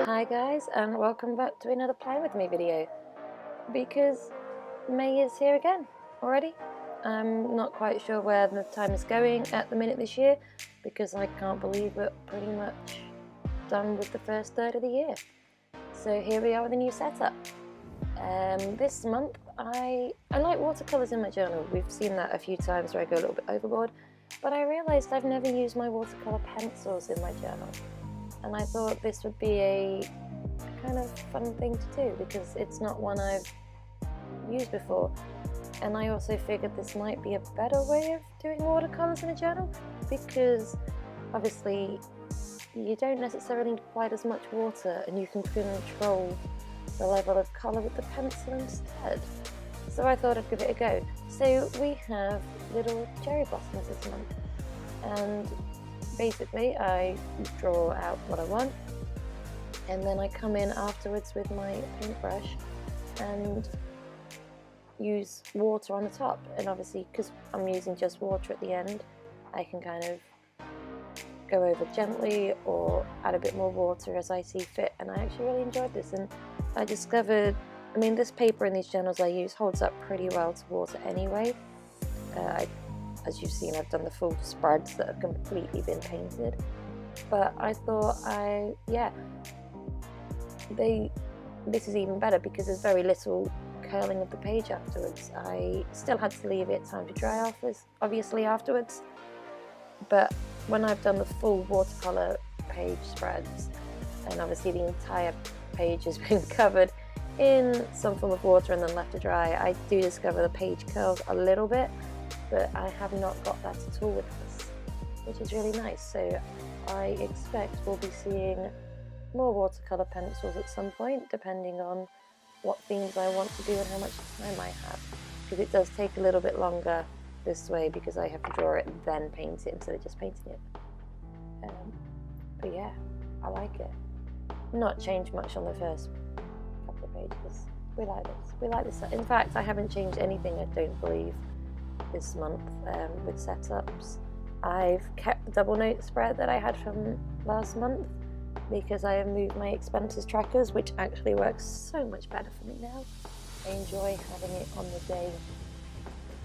Hi guys, and welcome back to another Play With Me video. Because May is here again already. I'm not quite sure where the time is going at the minute this year, because I can't believe we're pretty much done with the first third of the year. So here we are with a new setup. This month I like watercolours in my journal. We've seen that a few times where I go a little bit overboard, but I realised I've never used my watercolour pencils in my journal. And I thought this would be a kind of fun thing to do because it's not one I've used before. And I also figured this might be a better way of doing watercolours in a journal, because obviously you don't necessarily need quite as much water and you can control the level of colour with the pencil instead. So I thought I'd give it a go. So we have little cherry blossoms this month, and basically I draw out what I want, and then I come in afterwards with my paintbrush and use water on the top. And obviously, because I'm using just water at the end, I can kind of go over gently or add a bit more water as I see fit. And I actually really enjoyed this, and I discovered, I mean, this paper in these journals I use holds up pretty well to water anyway. As you've seen, I've done the full spreads that have completely been painted, but I thought this is even better because there's very little curling of the page afterwards. I still had to leave it time to dry off, obviously, afterwards, but when I've done the full watercolour page spreads, and obviously the entire page has been covered in some form of water and then left to dry, I do discover the page curls a little bit, but I have not got that at all with this, which is really nice. So I expect we'll be seeing more watercolour pencils at some point, depending on what themes I want to do and how much time I have, because it does take a little bit longer this way because I have to draw it and then paint it instead of just painting it. But yeah, I like it. Not changed much on the first couple of pages. We like this. We like this. In fact, I haven't changed anything, I don't believe, this month with setups. I've kept the double note spread that I had from last month because I have moved my expenses trackers, which actually works so much better for me now. I enjoy having it on the day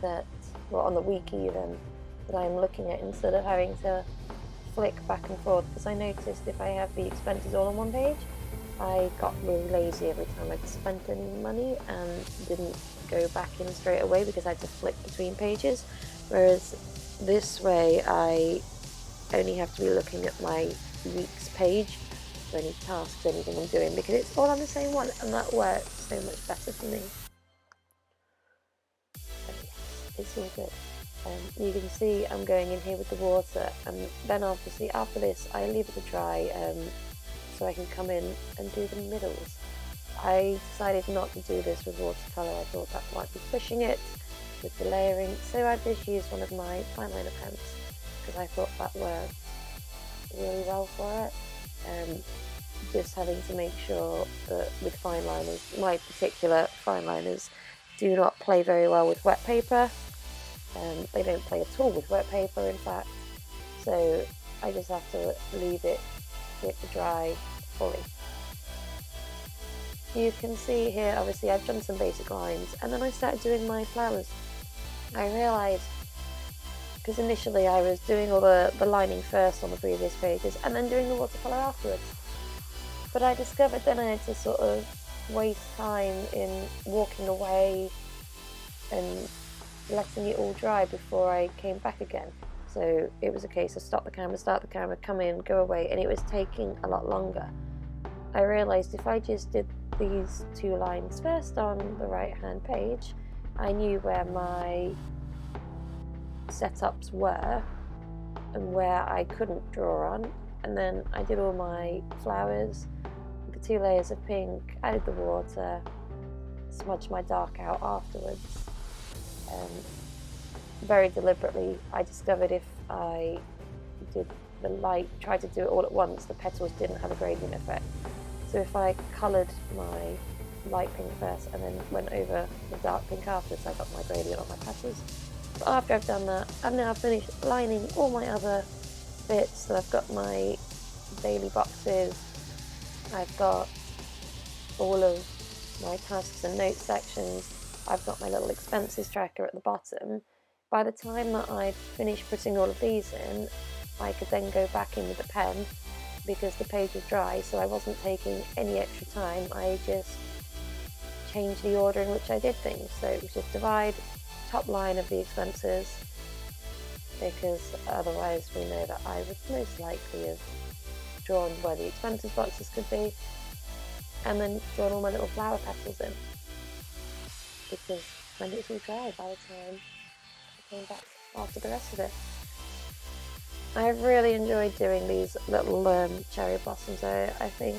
that, well, on the week even, that I'm looking at, instead of having to flick back and forth, because I noticed if I have the expenses all on one page, I got really lazy every time I'd spent any money and didn't go back in straight away because I had to flick between pages, whereas this way I only have to be looking at my week's page for any tasks, anything I'm doing, because it's all on the same one, and that works so much better for me. So yes, it's all good. You can see I'm going in here with the water, and then obviously after this I leave it to dry so I can come in and do the middles. I decided not to do this with watercolour. I thought that might be pushing it with the layering, so I just used one of my fine liner pens because I thought that worked really well for it. Just having to make sure that with fine liners, my particular fine liners do not play very well with wet paper. They don't play at all with wet paper, in fact, so I just have to leave it for it to dry fully. You can see here, obviously I've done some basic lines, and then I started doing my flowers. I realised, because initially I was doing all the lining first on the previous pages and then doing the watercolour afterwards, but I discovered then I had to sort of waste time in walking away and letting it all dry before I came back again. So it was a case of start the camera, come in, go away, and it was taking a lot longer. I realised if I just did these two lines first on the right hand page, I knew where my setups were and where I couldn't draw on, and then I did all my flowers with the 2 layers of pink, added the water, smudged my dark out afterwards. Very deliberately, I discovered if I did the light, tried to do it all at once, the petals didn't have a gradient effect. So if I coloured my light pink first and then went over the dark pink afterwards, I got my gradient on my petals. But after I've done that, I've now finished lining all my other bits. So I've got my daily boxes, I've got all of my tasks and notes sections. I've got my little expenses tracker at the bottom. By the time that I'd finished putting all of these in, I could then go back in with the pen because the page was dry, so I wasn't taking any extra time. I just changed the order in which I did things. So it was just divide top line of the expenses, because otherwise we know that I would most likely have drawn where the expenses boxes could be, and then drawn all my little flower petals in, because when it's all dry by the time I came back after the rest of it. I've really enjoyed doing these little cherry blossoms. I think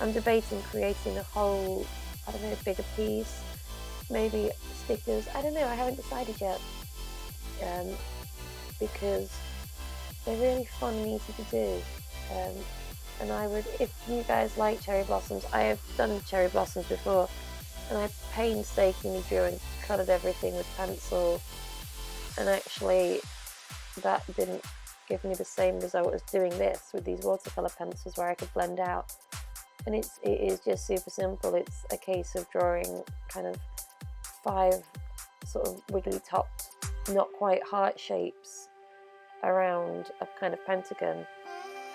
I'm debating creating a whole, I don't know, bigger piece, maybe stickers, I don't know, I haven't decided yet, because they're really fun and easy to do. And I would, if you guys like cherry blossoms, I have done cherry blossoms before, and I painstakingly drew and coloured everything with pencil, and actually that didn't give me the same result as doing this with these watercolour pencils where I could blend out. And it is just super simple. It's a case of drawing kind of 5 sort of wiggly topped, not quite heart shapes around a kind of pentagon,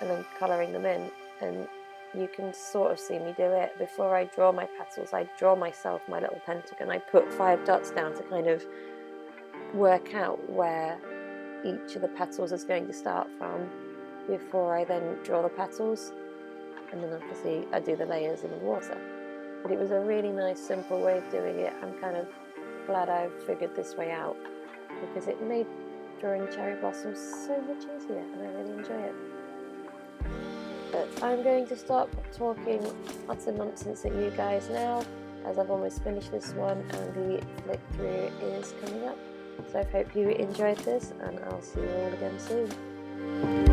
and then colouring them in. And you can sort of see me do it. Before I draw my petals, I draw myself my little pentagon. I put 5 dots down to kind of work out where each of the petals is going to start from before I then draw the petals, and then obviously I do the layers in the water. But it was a really nice simple way of doing it. I'm kind of glad I figured this way out, because it made drawing cherry blossoms so much easier, and I really enjoy it. But I'm going to stop talking utter nonsense at you guys now, as I've almost finished this one and the flick through is coming up. So I hope you enjoyed this, and I'll see you all again soon.